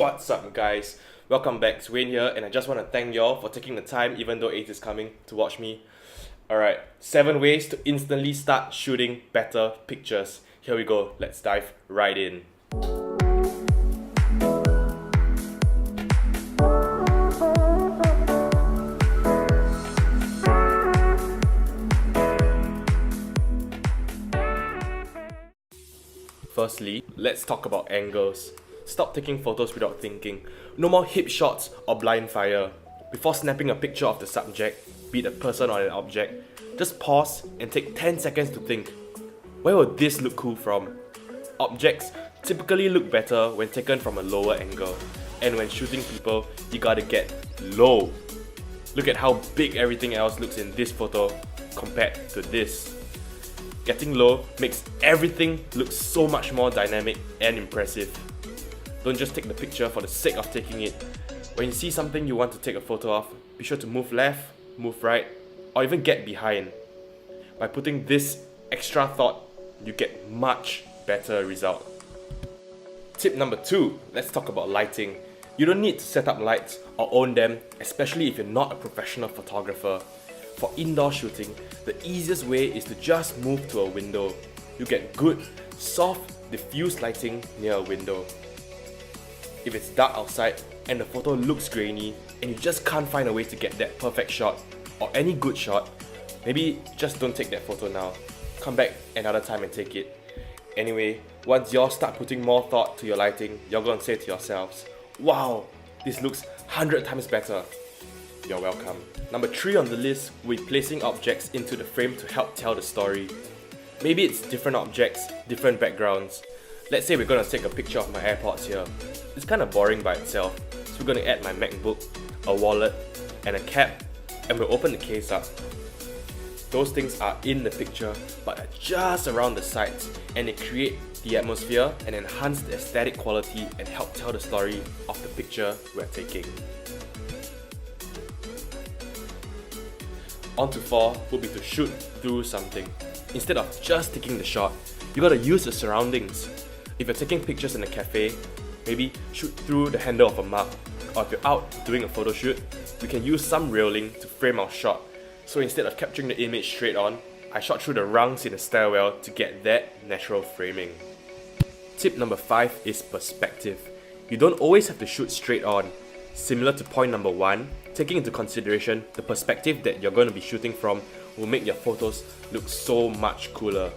What's up guys? Welcome back, it's Wayne here, and I just want to thank y'all for taking the time, even though 8 is coming, to watch me. Alright, 7 ways to instantly start shooting better pictures. Here we go, let's dive right in. Firstly, let's talk about angles. Stop taking photos without thinking. No more hip shots or blind fire. Before snapping a picture of the subject, be it a person or an object, just pause and take 10 seconds to think. Where will this look cool from? Objects typically look better when taken from a lower angle, and when shooting people, you gotta get low. Look at how big everything else looks in this photo compared to this. Getting low makes everything look so much more dynamic and impressive. Don't just take the picture for the sake of taking it. When you see something you want to take a photo of, be sure to move left, move right, or even get behind. By putting this extra thought, you get much better result. Tip number 2, let's talk about lighting. You don't need to set up lights or own them, especially if you're not a professional photographer. For indoor shooting, the easiest way is to just move to a window. You get good, soft, diffuse lighting near a window. If it's dark outside and the photo looks grainy and you just can't find a way to get that perfect shot or any good shot, maybe just don't take that photo now. Come back another time and take it. Anyway, once y'all start putting more thought to your lighting, you're gonna say to yourselves, wow, this looks 100 times better. You're welcome. Number 3 on the list will be placing objects into the frame to help tell the story. Maybe it's different objects, different backgrounds. Let's say we're gonna take a picture of my AirPods here. It's kinda boring by itself, so we're gonna add my MacBook, a wallet, and a cap, and we'll open the case up. Those things are in the picture, but are just around the sides, and they create the atmosphere and enhance the aesthetic quality and help tell the story of the picture we're taking. On to 4 would be to shoot through something. Instead of just taking the shot, you gotta use the surroundings. If you're taking pictures in a cafe, maybe shoot through the handle of a mug. Or if you're out doing a photo shoot, we can use some railing to frame our shot. So instead of capturing the image straight on, I shot through the rungs in the stairwell to get that natural framing. Tip number 5 is perspective. You don't always have to shoot straight on. Similar to point number 1, taking into consideration the perspective that you're going to be shooting from will make your photos look so much cooler.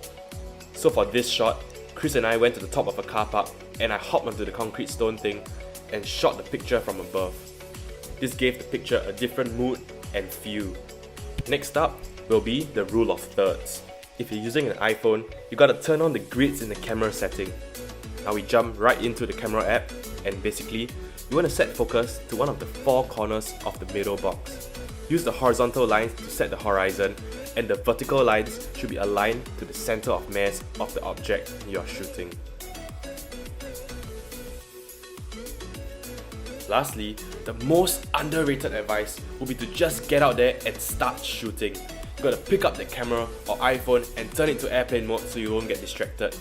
So for this shot, Chris and I went to the top of a car park and I hopped onto the concrete stone thing and shot the picture from above. This gave the picture a different mood and feel. Next up will be the rule of thirds. If you're using an iPhone, you gotta turn on the grids in the camera setting. Now we jump right into the camera app, and basically, you want to set focus to one of the 4 corners of the middle box. Use the horizontal lines to set the horizon, and the vertical lines should be aligned to the center of mass of the object you're shooting. Lastly, the most underrated advice would be to just get out there and start shooting. You gotta pick up the camera or iPhone and turn it to airplane mode so you won't get distracted.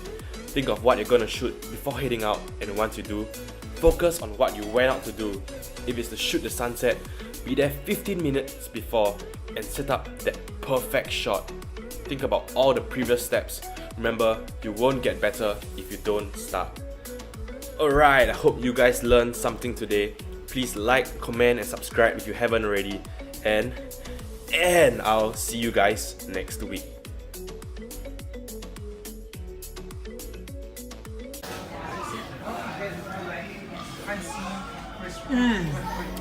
Think of what you're gonna shoot before heading out, and once you do, focus on what you went out to do. If it's to shoot the sunset, be there 15 minutes before and set up that perfect shot. Think about all the previous steps. Remember, you won't get better if you don't start. Alright, I hope you guys learned something today. Please like, comment and subscribe if you haven't already. And I'll see you guys next week.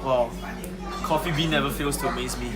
Wow, coffee bean never fails to amaze me.